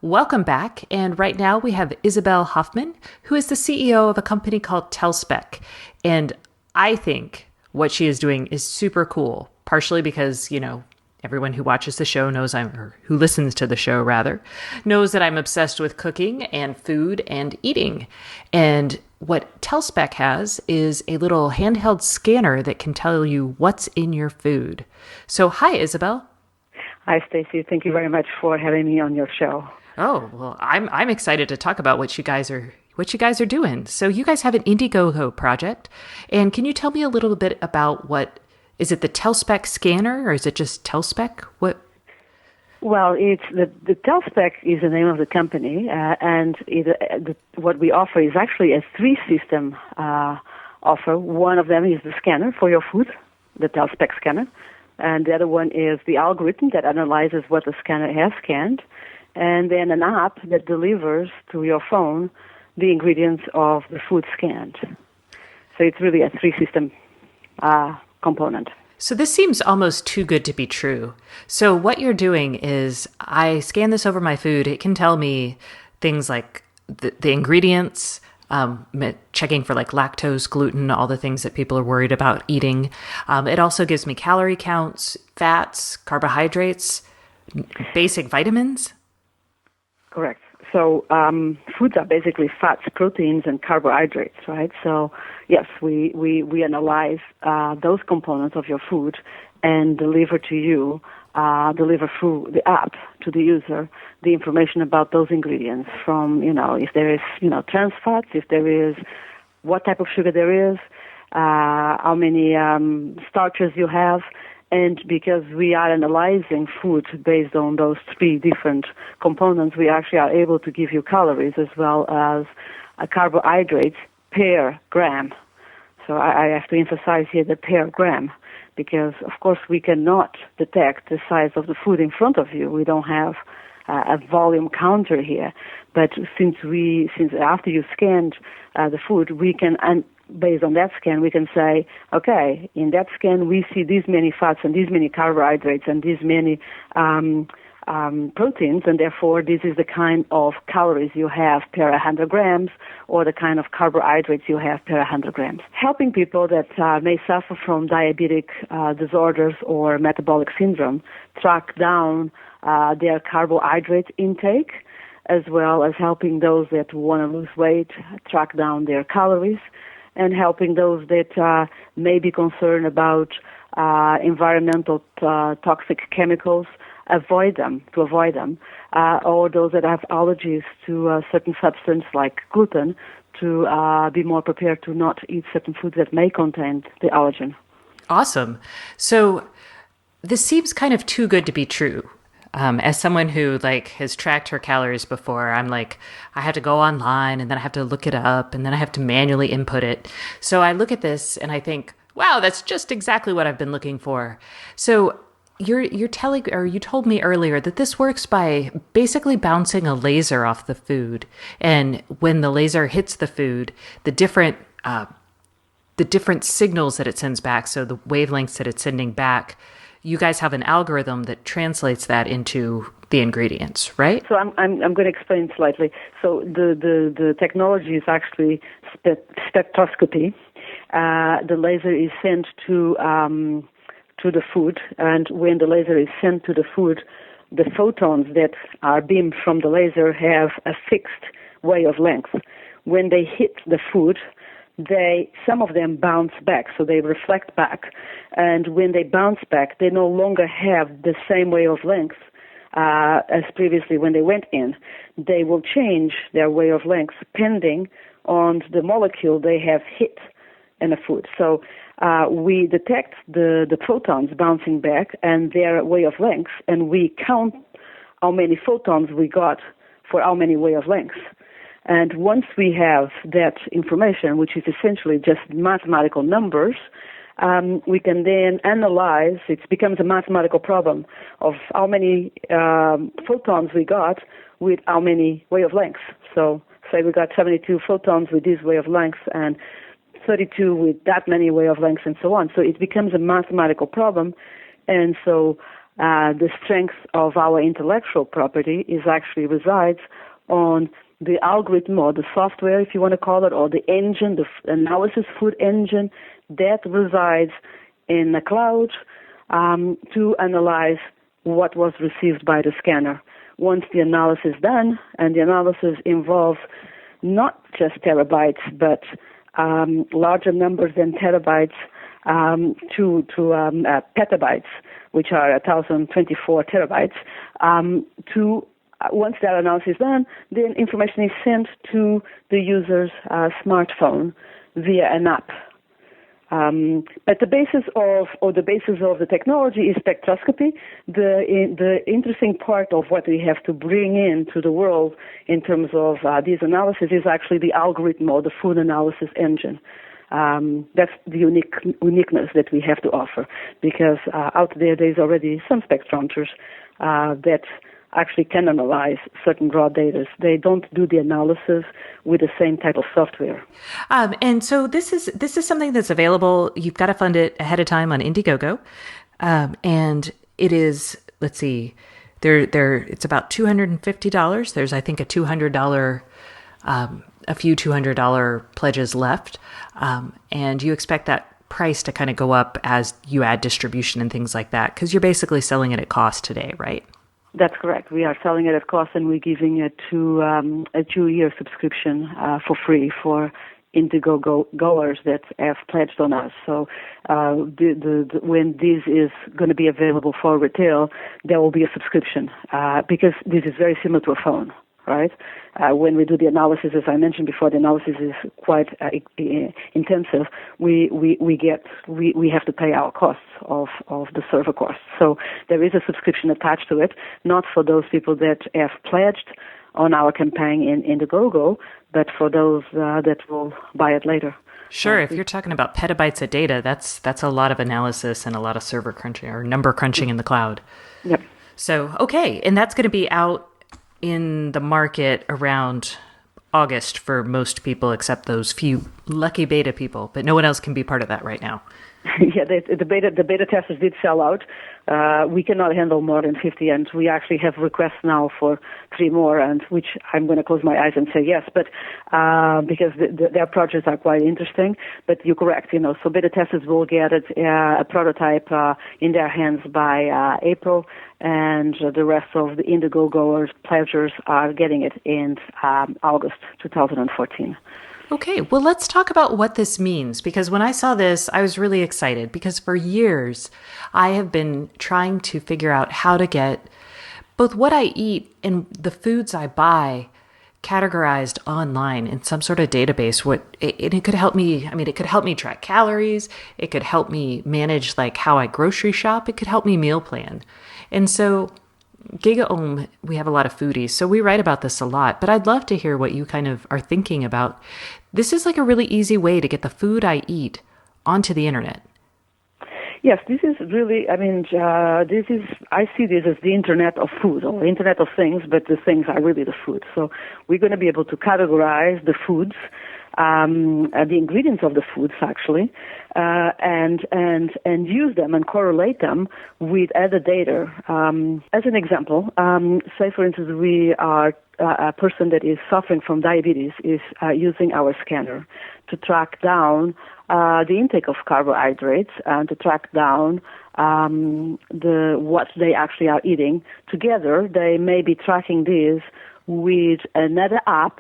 Welcome back. And right now we have Isabel Hoffmann, who is the CEO of a company called Tellspec. And I think what she is doing is super cool, partially because, everyone who watches the show knows or who listens to the show rather, knows that I'm obsessed with cooking and food and eating. And what Tellspec has is a little handheld scanner that can tell you what's in your food. So, hi, Isabel. Hi, Stacey. Thank you very much for having me on your show. Oh, well, I'm excited to talk about what you guys are doing. So you guys have an Indiegogo project, and can you tell me a little bit about is it the Tellspec scanner or is it just Tellspec? What? Well, it's the Tellspec is the name of the company, and what we offer is actually a three-system offer. One of them is the scanner for your food, the Tellspec scanner, and the other one is the algorithm that analyzes what the scanner has scanned, and then an app that delivers to your phone the ingredients of the food scanned. So it's really a three-system component. So this seems almost too good to be true. So what you're doing is I scan this over my food. It can tell me things like the ingredients, checking for like lactose, gluten, all the things that people are worried about eating. It also gives me calorie counts, fats, carbohydrates, basic vitamins. Correct. So foods are basically fats, proteins, and carbohydrates, right? So yes, we analyze those components of your food and deliver to you, deliver through the app to the user the information about those ingredients from, if there is, trans fats, if there is, what type of sugar there is, how many starches you have. And because we are analyzing food based on those three different components, we actually are able to give you calories as well as carbohydrates per gram. So I have to emphasize here the per gram, because of course we cannot detect the size of the food in front of you. We don't have a volume counter here. But since after you scanned the food, we can based on that scan, we can say, okay, in that scan, we see these many fats and these many carbohydrates and these many proteins, and therefore this is the kind of calories you have per 100 grams or the kind of carbohydrates you have per 100 grams. Helping people that may suffer from diabetic disorders or metabolic syndrome track down their carbohydrate intake, as well as helping those that want to lose weight track down their calories, and helping those that may be concerned about environmental toxic chemicals, avoid them, or those that have allergies to a certain substance like gluten, to be more prepared to not eat certain foods that may contain the allergen. Awesome. So this seems kind of too good to be true. As someone who has tracked her calories before, I'm like, I have to go online and then I have to look it up and then I have to manually input it. So I look at this and I think, wow, that's just exactly what I've been looking for. So you told me earlier that this works by basically bouncing a laser off the food, and when the laser hits the food, the different signals that it sends back, so the wavelengths that it's sending back, you guys have an algorithm that translates that into the ingredients, right? So I'm going to explain slightly. So the technology is actually spectroscopy. The laser is sent to the food, and when the laser is sent to the food, the photons that are beamed from the laser have a fixed wavelength. When they hit the food, some of them bounce back, so they reflect back. And when they bounce back, they no longer have the same wavelength as previously when they went in. They will change their wavelength depending on the molecule they have hit in the food. So we detect the photons bouncing back and their wavelengths, and we count how many photons we got for how many wavelengths. And once we have that information, which is essentially just mathematical numbers, we can then analyze. It becomes a mathematical problem of how many photons we got with how many wavelengths. So say we got 72 photons with these wavelengths and 32 with that many wavelengths and so on. So it becomes a mathematical problem. And so the strength of our intellectual property is actually resides on the algorithm or the software, if you want to call it, or the engine, the analysis food engine that resides in the cloud to analyze what was received by the scanner. Once the analysis is done, and the analysis involves not just terabytes, but larger numbers than terabytes to petabytes, which are 1,024 terabytes, once that analysis is done, then information is sent to the user's smartphone via an app. But the basis of the technology is spectroscopy. The interesting part of what we have to bring into the world in terms of these analysis is actually the algorithm or the food analysis engine. That's the uniqueness that we have to offer, because out there's already some spectrometers that actually can analyze certain raw data. They don't do the analysis with the same type of software. And so this is something that's available. You've got to fund it ahead of time on Indiegogo, and it is. Let's see, it's about $250. There's I think a $200, a few $200 pledges left, and you expect that price to kind of go up as you add distribution and things like that, because you're basically selling it at cost today, right? That's correct. We are selling it at cost, and we're giving it to a 2-year subscription for free for Indiegogo goers that have pledged on us. So when this is going to be available for retail, there will be a subscription because this is very similar to a phone, right? When we do the analysis, as I mentioned before, the analysis is quite intensive. We have to pay our costs of the server costs. So there is a subscription attached to it, not for those people that have pledged on our campaign in Indiegogo, but for those that will buy it later. Sure. If you're talking about petabytes of data, that's a lot of analysis and a lot of server crunching or number crunching in the cloud. Yep. So, okay. And that's going to be out in the market around August for most people, except those few lucky beta people, but no one else can be part of that right now. Yeah, the beta testers did sell out. We cannot handle more than 50, and we actually have requests now for 3 more, and which I'm going to close my eyes and say yes, but because their projects are quite interesting. But you're correct, so beta testers will get it, a prototype in their hands by April, and the rest of the Indiegogoers, pledgers are getting it in August 2014. Okay, well, let's talk about what this means, because when I saw this, I was really excited, because for years I have been trying to figure out how to get both what I eat and the foods I buy categorized online in some sort of database. It could help me, it could help me track calories, it could help me manage like how I grocery shop, it could help me meal plan. And so GigaOM, we have a lot of foodies, so we write about this a lot, but I'd love to hear what you kind of are thinking about. This is like a really easy way to get the food I eat onto the internet. Yes, this is really, I see this as the Internet of food, or Internet of things, but the things are really the food. So we're going to be able to categorize the foods, the ingredients of the foods actually, and use them and correlate them with other data. As an example, say for instance we are a person that is suffering from diabetes is using our scanner to track down the intake of carbohydrates and to track down what they actually are eating. Together, they may be tracking this with another app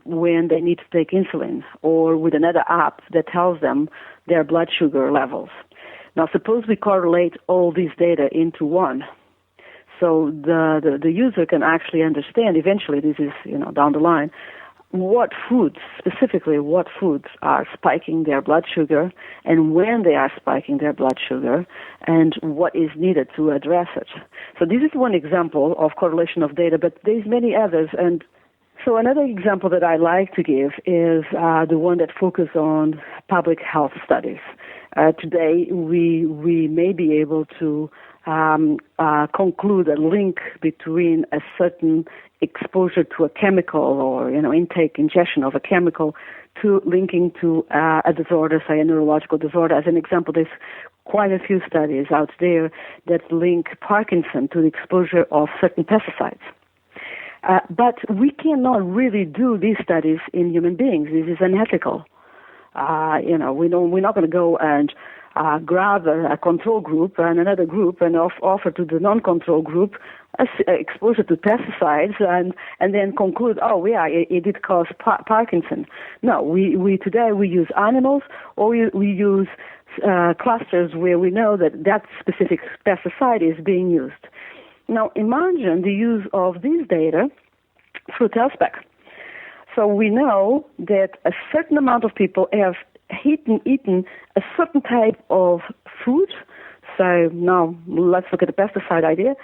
when they need to take insulin, or with another app that tells them their blood sugar levels. Now, suppose we correlate all these data into one. So the user can actually understand, eventually this is, down the line, what foods are spiking their blood sugar and when they are spiking their blood sugar and what is needed to address it. So this is one example of correlation of data, but there's many others. And so another example that I like to give is the one that focuses on public health studies. Today we may be able to conclude a link between a certain exposure to a chemical or ingestion of a chemical to linking to a disorder, say a neurological disorder. As an example, there's quite a few studies out there that link Parkinson to the exposure of certain pesticides. But we cannot really do these studies in human beings. This is unethical. We're not going to go and grab a control group and another group and offer to the non-control group exposure to pesticides and then conclude, oh yeah, it did cause Parkinson. No, we today we use animals, or we use clusters where we know that specific pesticide is being used. Now imagine the use of this data through Tellspec. So we know that a certain amount of people have eaten a certain type of food. So now let's look at the pesticide idea.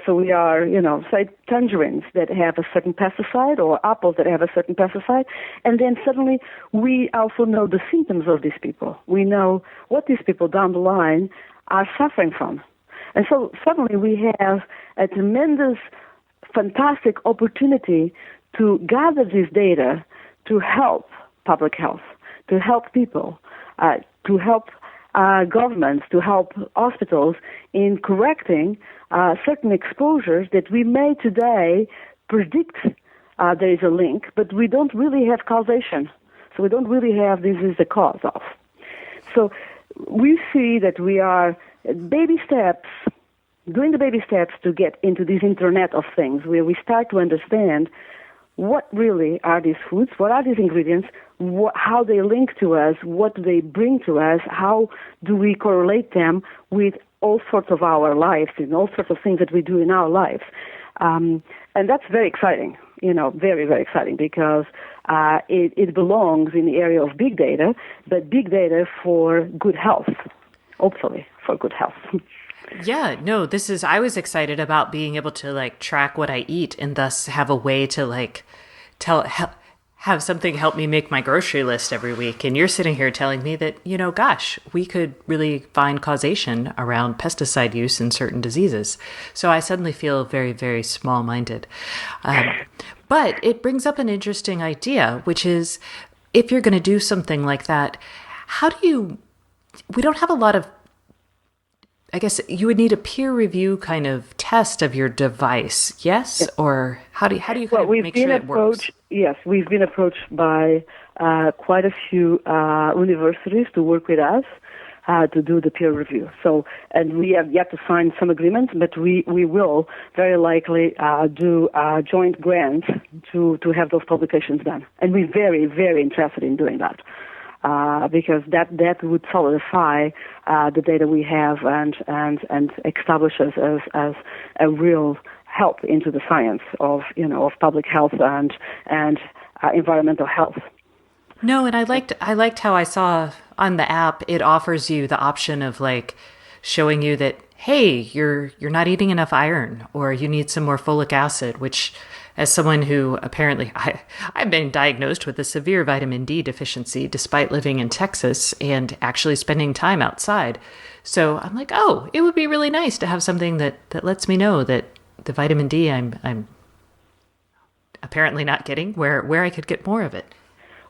So we are, say tangerines that have a certain pesticide or apples that have a certain pesticide. And then suddenly we also know the symptoms of these people. We know what these people down the line are suffering from. And so suddenly we have a tremendous, fantastic opportunity to gather this data to help public health, to help people, to help governments, to help hospitals in correcting certain exposures that we may today predict there is a link, but we don't really have causation. So we don't really have this is the cause of. So we see that we are baby steps, doing the baby steps to get into this Internet of Things, where we start to understand what really are these foods, what are these ingredients, how they link to us, what do they bring to us, how do we correlate them with all sorts of our lives and all sorts of things that we do in our lives. And that's very exciting, very, very exciting, because it belongs in the area of big data, but big data for good health, hopefully for good health. Yeah, no, I was excited about being able to track what I eat and thus have a way to have something help me make my grocery list every week. And you're sitting here telling me that, gosh, we could really find causation around pesticide use in certain diseases. So I suddenly feel very, very small-minded. But it brings up an interesting idea, which is if you're going to do something like that, we don't have a lot of, I guess you would need a peer review kind of test of your device, yes? Yeah. Or how do you make sure it works? Yes, we've been approached by quite a few universities to work with us to do the peer review. So, and we have yet to sign some agreements, but we will very likely do joint grants to have those publications done. And we're very, very interested in doing that. Because that would solidify the data we have and establish us as a real help into the science of public health and environmental health. No, and I liked how I saw on the app it offers you the option of showing you that, hey, you're not eating enough iron, or you need some more folic acid, which, as someone who apparently, I've been diagnosed with a severe vitamin D deficiency despite living in Texas and actually spending time outside. So I'm like, oh, it would be really nice to have something that lets me know that the vitamin D I'm apparently not getting, where I could get more of it.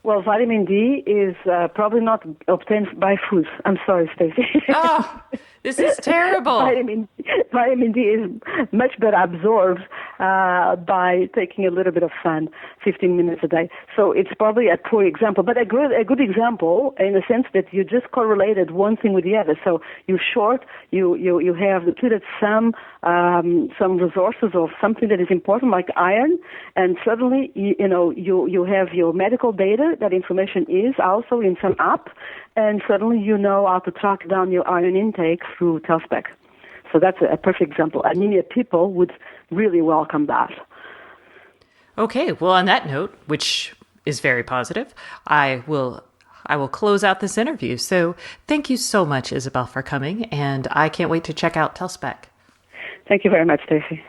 Well, vitamin D is probably not obtained by foods. I'm sorry, Stacey. Oh, this is terrible. Vitamin D is much better absorbed by taking a little bit of sun, 15 minutes a day. So it's probably a poor example, but a good example in the sense that you just correlated one thing with the other. So you're short, you have depleted some resources of something that is important like iron, and suddenly you have your medical data. That information is also in some app, and suddenly you know how to track down your iron intake through Tellspec. So that's a perfect example. Anemia people would really welcome that. Okay, well, on that note, which is very positive, I will close out this interview. So thank you so much, Isabel, for coming, and I can't wait to check out Tellspec. Thank you very much, Stacey.